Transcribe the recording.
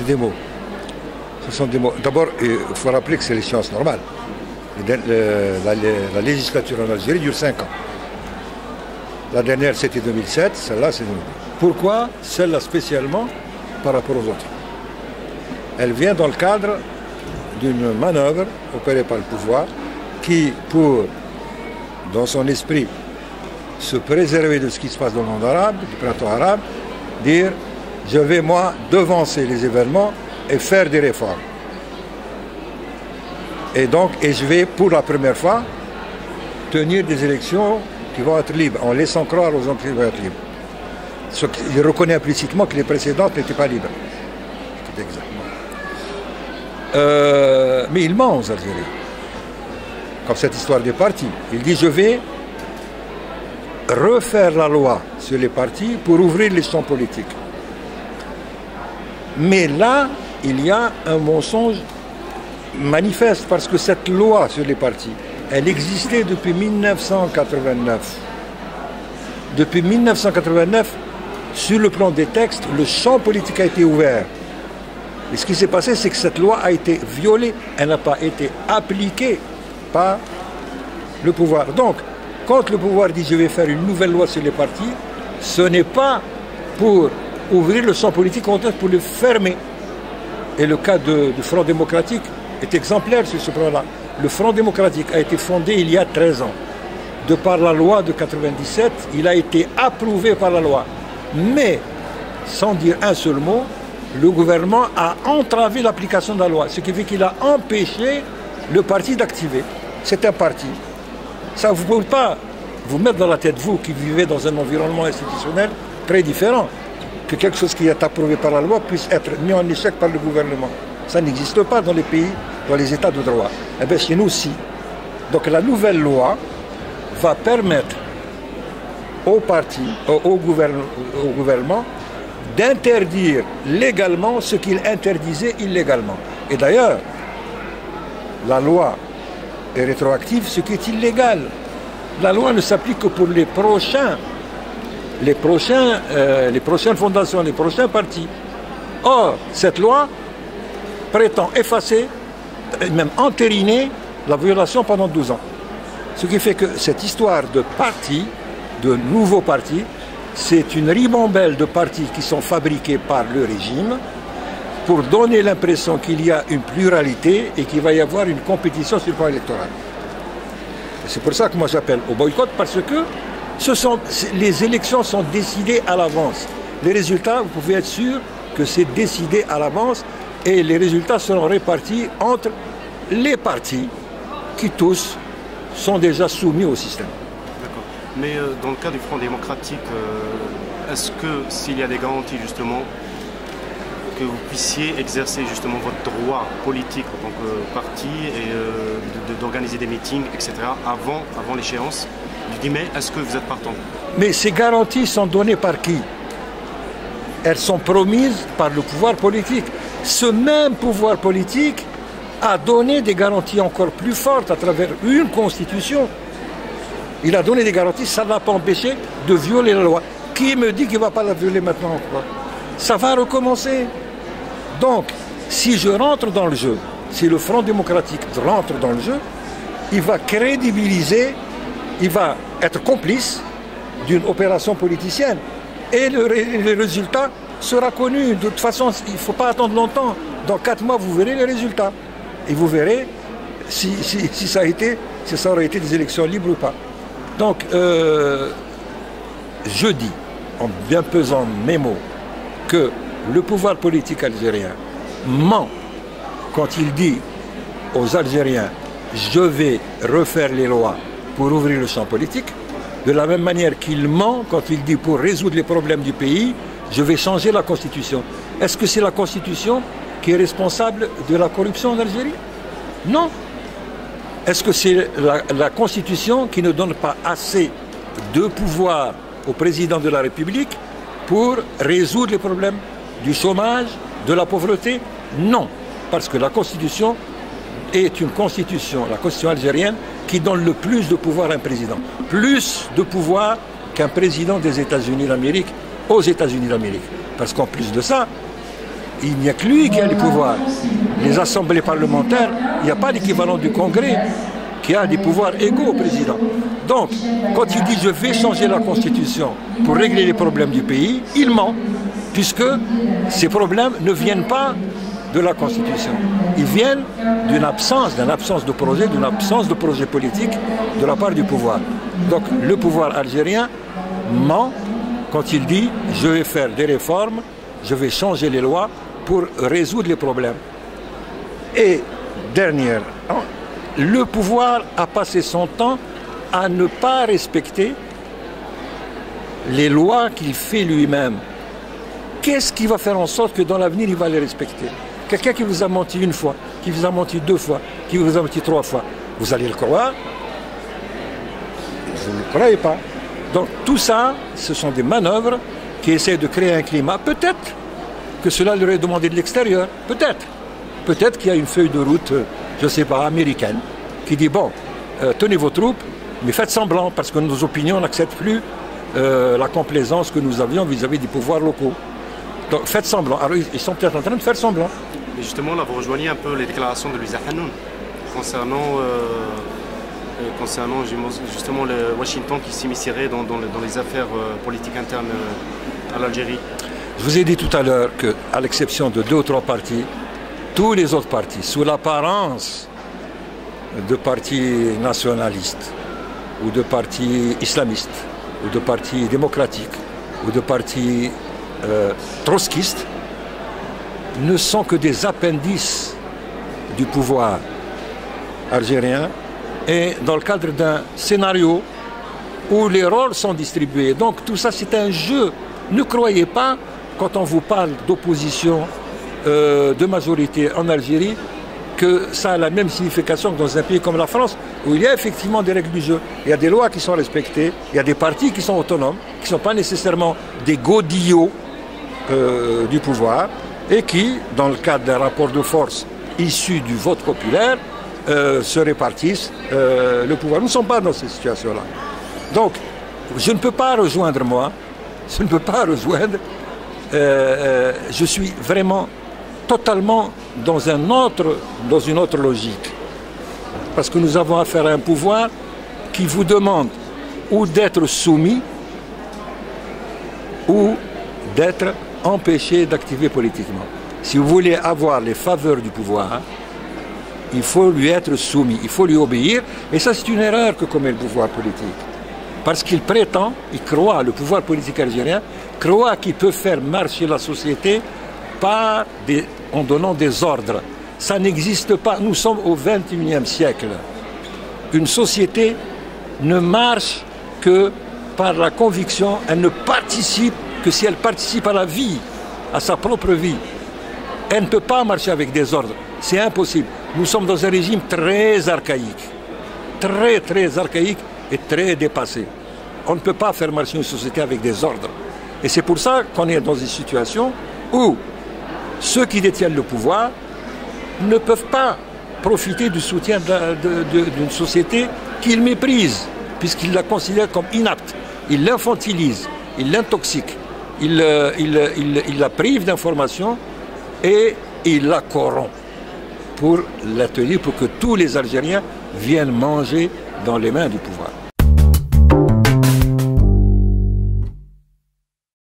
C'est des mots. Ce sont des mots. D'abord, il faut rappeler que c'est l'échéance normale. La législature en Algérie dure 5 ans. La dernière, c'était 2007. Celle-là, c'est 2000. Pourquoi celle-là spécialement par rapport aux autres? Elle vient dans le cadre d'une manœuvre opérée par le pouvoir qui, pour, dans son esprit, se préserver de ce qui se passe dans le monde arabe, du printemps arabe, dire « je vais, moi, devancer les événements et faire des réformes ». Et donc, je vais, pour la première fois, tenir des élections qui vont être libres, en laissant croire aux gens qu'ils vont être libres. Il reconnaît implicitement que les précédentes n'étaient pas libres. Exactement. Mais il ment aux Algériens. Comme cette histoire des partis. Il dit, je vais refaire la loi sur les partis pour ouvrir les champs politiques. Mais là, il y a un mensonge manifeste, parce que cette loi sur les partis, elle existait depuis 1989. Depuis 1989, sur le plan des textes, le champ politique a été ouvert. Et ce qui s'est passé, c'est que cette loi a été violée, elle n'a pas été appliquée par le pouvoir. Donc, quand le pouvoir dit « je vais faire une nouvelle loi sur les partis », ce n'est pas pour ouvrir le champ politique, on pour le fermer. Et le cas du Front démocratique est exemplaire sur ce plan-là. Le Front démocratique a été fondé il y a 13 ans. De par la loi de 97, il a été approuvé par la loi. Mais, sans dire un seul mot, le gouvernement a entravé l'application de la loi, ce qui fait qu'il a empêché le parti d'activer. C'est un parti. Ça, vous ne pouvez pas vous mettre dans la tête, vous qui vivez dans un environnement institutionnel très différent, que quelque chose qui est approuvé par la loi puisse être mis en échec par le gouvernement. Ça n'existe pas dans les pays, dans les États de droit. Eh bien, chez nous, si. Donc la nouvelle loi va permettre au parti, au gouvernement, d'interdire légalement ce qu'il interdisait illégalement. Et d'ailleurs, la loi est rétroactive, ce qui est illégal. La loi ne s'applique que pour les prochaines fondations, les prochains partis. Or, cette loi prétend effacer, même entériner, la violation pendant 12 ans. Ce qui fait que cette histoire de partis, de nouveaux partis, c'est une ribambelle de partis qui sont fabriqués par le régime pour donner l'impression qu'il y a une pluralité et qu'il va y avoir une compétition sur le plan électoral. C'est pour ça que moi j'appelle au boycott, parce que les élections sont décidées à l'avance. Les résultats, vous pouvez être sûr que c'est décidé à l'avance et les résultats seront répartis entre les partis qui tous sont déjà soumis au système. D'accord. Mais dans le cas du Front démocratique, est-ce que s'il y a des garanties justement que vous puissiez exercer justement votre droit politique en tant que parti et d'organiser des meetings, etc. avant l'échéance du 10 mai, est-ce que vous êtes partant? Mais ces garanties sont données par qui? Elles sont promises par le pouvoir politique. Ce même pouvoir politique a donné des garanties encore plus fortes à travers une constitution. Il a donné des garanties, ça ne l'a pas empêché de violer la loi. Qui me dit qu'il ne va pas la violer maintenant? Ça va recommencer. Donc, si je rentre dans le jeu, si le Front démocratique rentre dans le jeu, il va crédibiliser, il va être complice d'une opération politicienne. Et le résultat sera connu. De toute façon, il ne faut pas attendre longtemps. Dans 4 mois, vous verrez les résultats. Et vous verrez si ça aurait été des élections libres ou pas. Donc, je dis, en bien pesant mes mots, que le pouvoir politique algérien ment quand il dit aux Algériens « je vais refaire les lois pour ouvrir le champ politique », de la même manière qu'il ment quand il dit « pour résoudre les problèmes du pays, je vais changer la Constitution ». Est-ce que c'est la Constitution qui est responsable de la corruption en Algérie? Non. Est-ce que c'est la Constitution qui ne donne pas assez de pouvoir au président de la République pour résoudre les problèmes du chômage, de la pauvreté? Non. Parce que la Constitution est une constitution, la Constitution algérienne, qui donne le plus de pouvoir à un président. Plus de pouvoir qu'un président des États-Unis d'Amérique aux États-Unis d'Amérique. Parce qu'en plus de ça, il n'y a que lui qui a le pouvoir. Les assemblées parlementaires, il n'y a pas l'équivalent du Congrès qui a des pouvoirs égaux au président. Donc, quand il dit « je vais changer la Constitution pour régler les problèmes du pays », il ment, puisque ces problèmes ne viennent pas de la Constitution. Ils viennent d'une absence de projet, d'une absence de projet politique de la part du pouvoir. Donc, le pouvoir algérien ment quand il dit « je vais faire des réformes, je vais changer les lois pour résoudre les problèmes ». Et dernière, le pouvoir a passé son temps à ne pas respecter les lois qu'il fait lui-même. Qu'est-ce qui va faire en sorte que dans l'avenir, il va les respecter? Quelqu'un qui vous a menti une fois, qui vous a menti 2 fois, qui vous a menti 3 fois, vous allez le croire? Vous ne le croyez pas. Donc tout ça, ce sont des manœuvres qui essaient de créer un climat. Peut-être que cela leur est demandé de l'extérieur. Peut-être. Peut-être qu'il y a une feuille de route, je ne sais pas, américaine, qui dit, bon, tenez vos troupes, mais faites semblant, parce que nos opinions n'acceptent plus la complaisance que nous avions vis-à-vis des pouvoirs locaux. Donc faites semblant. Alors ils sont peut-être en train de faire semblant. Mais justement, là, vous rejoignez un peu les déclarations de Louisa Hanoun concernant justement le Washington qui s'immiscerait dans les affaires politiques internes à l'Algérie. Je vous ai dit tout à l'heure qu'à l'exception de 2 ou 3 partis, tous les autres partis, sous l'apparence de partis nationalistes, ou de partis islamistes, ou de partis démocratiques, ou de partis trotskistes, ne sont que des appendices du pouvoir algérien et dans le cadre d'un scénario où les rôles sont distribués. Donc tout ça c'est un jeu. Ne croyez pas, quand on vous parle d'opposition de majorité en Algérie, que ça a la même signification que dans un pays comme la France, où il y a effectivement des règles du jeu. Il y a des lois qui sont respectées, il y a des partis qui sont autonomes, qui ne sont pas nécessairement des godillots du pouvoir, et qui, dans le cadre d'un rapport de force issu du vote populaire, se répartissent le pouvoir. Nous ne sommes pas dans cette situation-là. Donc, je ne peux pas rejoindre je suis vraiment totalement dans une autre logique. Parce que nous avons affaire à un pouvoir qui vous demande ou d'être soumis ou d'être empêché d'activer politiquement. Si vous voulez avoir les faveurs du pouvoir, il faut lui être soumis, il faut lui obéir. Et ça, c'est une erreur que commet le pouvoir politique. Parce qu'il prétend, il croit, le pouvoir politique algérien, croit qu'il peut faire marcher la société en donnant des ordres. Ça n'existe pas. Nous sommes au XXIe siècle. Une société ne marche que par la conviction, elle ne participe que si elle participe à la vie, à sa propre vie. Elle ne peut pas marcher avec des ordres. C'est impossible. Nous sommes dans un régime très archaïque. Très, très archaïque et très dépassé. On ne peut pas faire marcher une société avec des ordres. Et c'est pour ça qu'on est dans une situation où ceux qui détiennent le pouvoir ne peuvent pas profiter du soutien d'une société qu'ils méprisent, puisqu'ils la considèrent comme inapte. Ils l'infantilisent, ils l'intoxiquent, ils la privent d'informations et ils la corrompent pour la tenir, pour que tous les Algériens viennent manger dans les mains du pouvoir.